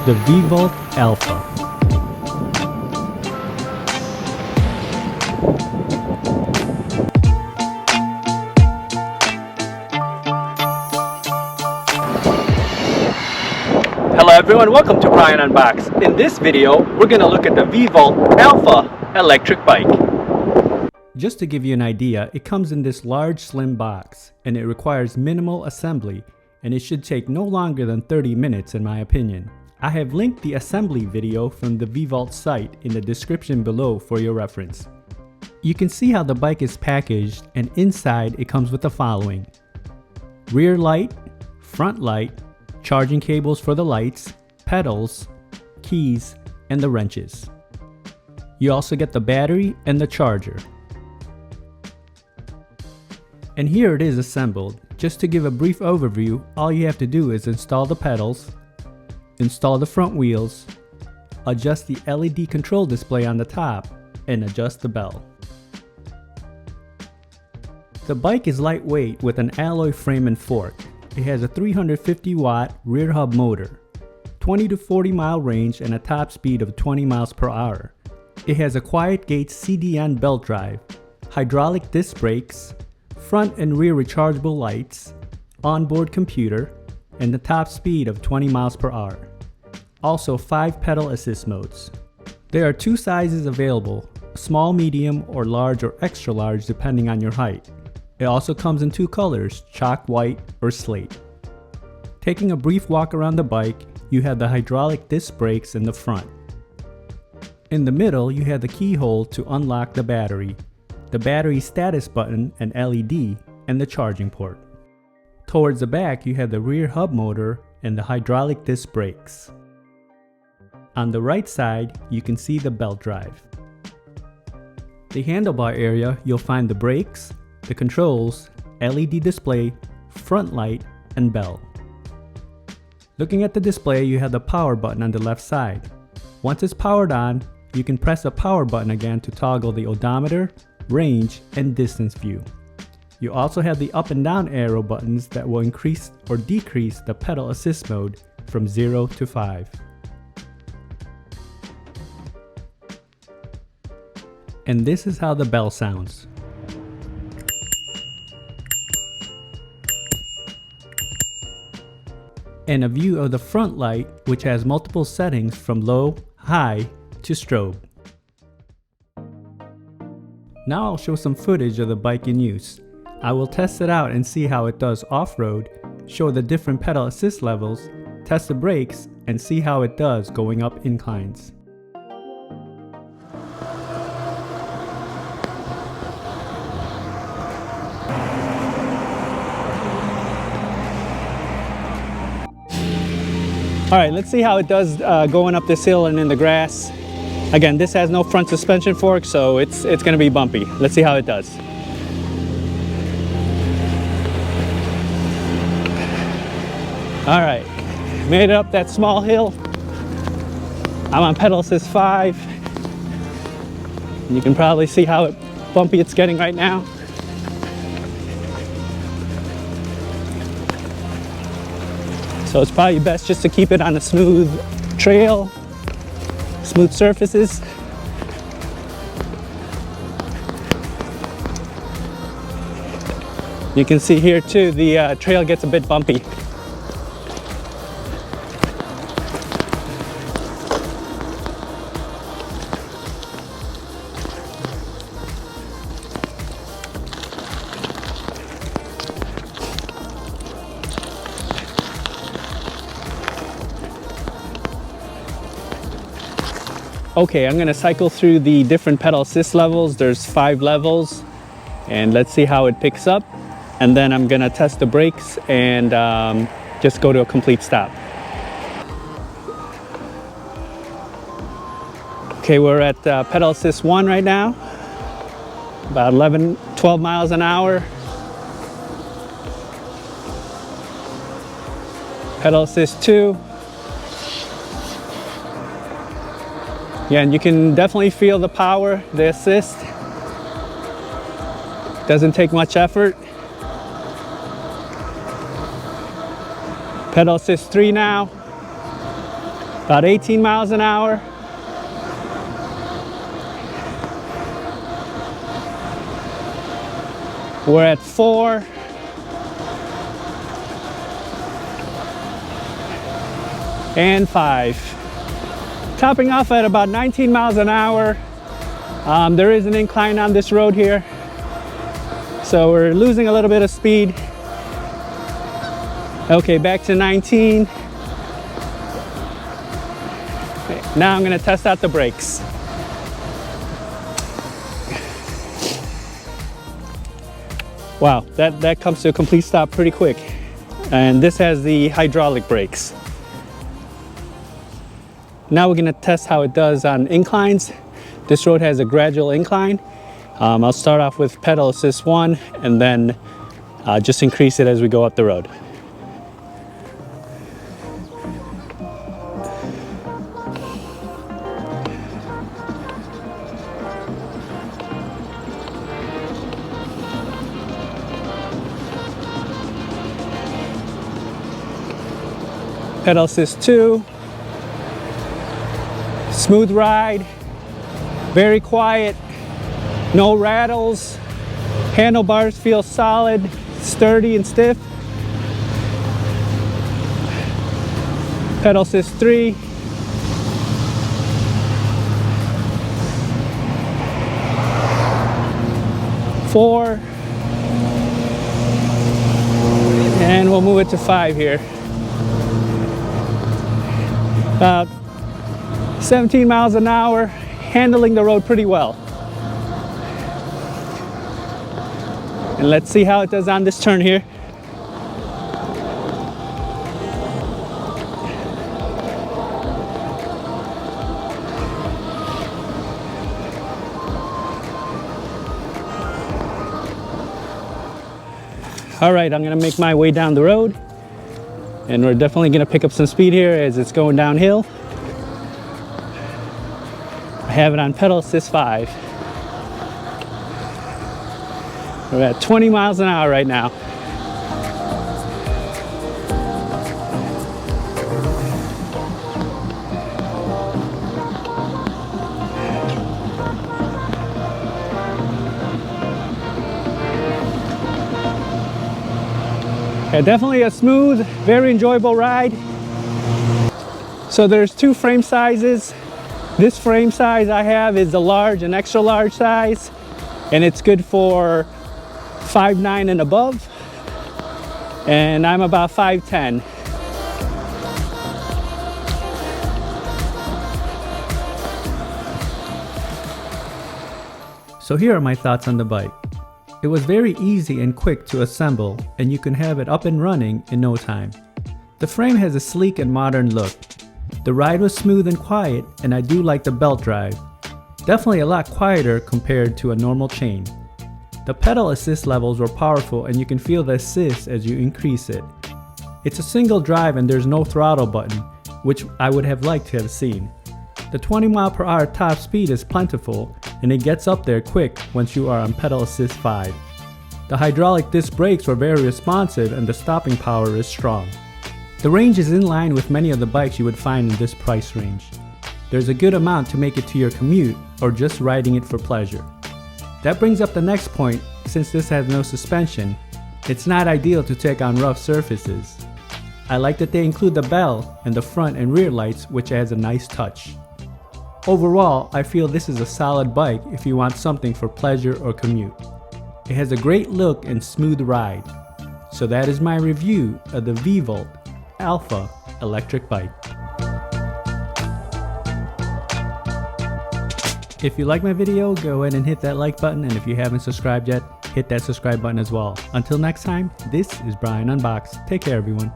the Vvolt Alpha. Hello everyone, welcome to Brian Unboxed. In this video, we're going to look at the Vvolt Alpha Electric Bike. Just to give you an idea, it comes in this large slim box and it requires minimal assembly, and it should take no longer than 30 minutes in my opinion. I have linked the assembly video from the Vvolt site in the description below for your reference. You can see how the bike is packaged, and inside it comes with the following: rear light, front light, charging cables for the lights, pedals, keys, and the wrenches. You also get the battery and the charger. And here it is assembled. Just to give a brief overview, all you have to do is install the pedals, install the front wheels, adjust the LED control display on the top, and adjust the bell. The bike is lightweight with an alloy frame and fork. It has a 350 watt rear hub motor, 20 to 40 mile range, and a top speed of 20 miles per hour. It has a quiet gate CDN belt drive, hydraulic disc brakes, front and rear rechargeable lights, onboard computer, and the top speed of 20 miles per hour. Also 5 pedal assist modes. There are 2 sizes available, small, medium, or large or extra large depending on your height. It also comes in 2 colors, chalk white or slate. Taking a brief walk around the bike, you have the hydraulic disc brakes in the front. In the middle, you have the keyhole to unlock the battery status button and LED, and the charging port. Towards the back, you have the rear hub motor and the hydraulic disc brakes. On the right side, you can see the belt drive. The handlebar area, you'll find the brakes, the controls, LED display, front light, and bell. Looking at the display, you have the power button on the left side. Once it's powered on, you can press the power button again to toggle the odometer, range, and distance view. You also have the up and down arrow buttons that will increase or decrease the pedal assist mode from 0 to 5. And this is how the bell sounds. And a view of the front light, which has multiple settings from low, high, to strobe. Now I'll show some footage of the bike in use. I will test it out and see how it does off-road, show the different pedal assist levels, test the brakes, and see how it does going up inclines. Alright, let's see how it does going up this hill and in the grass. Again, this has no front suspension fork, so it's going to be bumpy. Let's see how it does. Alright, made it up that small hill. I'm on pedal assist 5. And you can probably see how bumpy it's getting right now. So it's probably best just to keep it on a smooth trail, smooth surfaces. You can see here too, the trail gets a bit bumpy. Okay, I'm gonna cycle through the different pedal assist levels. There's 5 levels, and let's see how it picks up. And then I'm gonna test the brakes and just go to a complete stop. Okay, we're at pedal assist 1 right now. About 12 miles an hour. Pedal assist 2. Yeah, and you can definitely feel the power, the assist. Doesn't take much effort. Pedal assist 3 now. About 18 miles an hour. We're at 4. And 5. Topping off at about 19 miles an hour. There is an incline on this road here, so we're losing a little bit of speed. Okay, back to 19. Now I'm going to test out the brakes. Wow, that comes to a complete stop pretty quick. And this has the hydraulic brakes. Now we're going to test how it does on inclines. This road has a gradual incline. I'll start off with pedal assist 1 and then just increase it as we go up the road. Pedal assist 2. Smooth ride, very quiet, no rattles, handlebars feel solid, sturdy and stiff. Pedal assist 3. Four. And we'll move it to 5 here. About 17 miles an hour, handling the road pretty well. And let's see how it does on this turn here. All right, I'm gonna make my way down the road, and we're definitely gonna pick up some speed here as it's going downhill. I have it on pedal assist 5. We're at 20 miles an hour right now. Yeah, definitely a smooth, very enjoyable ride. So there's 2 frame sizes. This frame size I have is the large and extra large size, and it's good for 5'9" and above, and I'm about 5'10". So here are my thoughts on the bike. It was very easy and quick to assemble, and you can have it up and running in no time. The frame has a sleek and modern look. The ride was smooth and quiet, and I do like the belt drive. Definitely a lot quieter compared to a normal chain. The pedal assist levels were powerful, and you can feel the assist as you increase it. It's a single drive and there's no throttle button, which I would have liked to have seen. The 20 mph top speed is plentiful, and it gets up there quick once you are on pedal assist 5. The hydraulic disc brakes were very responsive, and the stopping power is strong. The range is in line with many of the bikes you would find in this price range. There's a good amount to make it to your commute or just riding it for pleasure. That brings up the next point. Since this has no suspension, it's not ideal to take on rough surfaces. I like that they include the bell and the front and rear lights, which adds a nice touch. Overall, I feel this is a solid bike if you want something for pleasure or commute. It has a great look and smooth ride. So that is my review of the Vvolt Alpha Electric Bike. If you like my video, go ahead and hit that like button, and if you haven't subscribed yet, hit that subscribe button as well. Until next time, this is Brian Unboxed. Take care, everyone.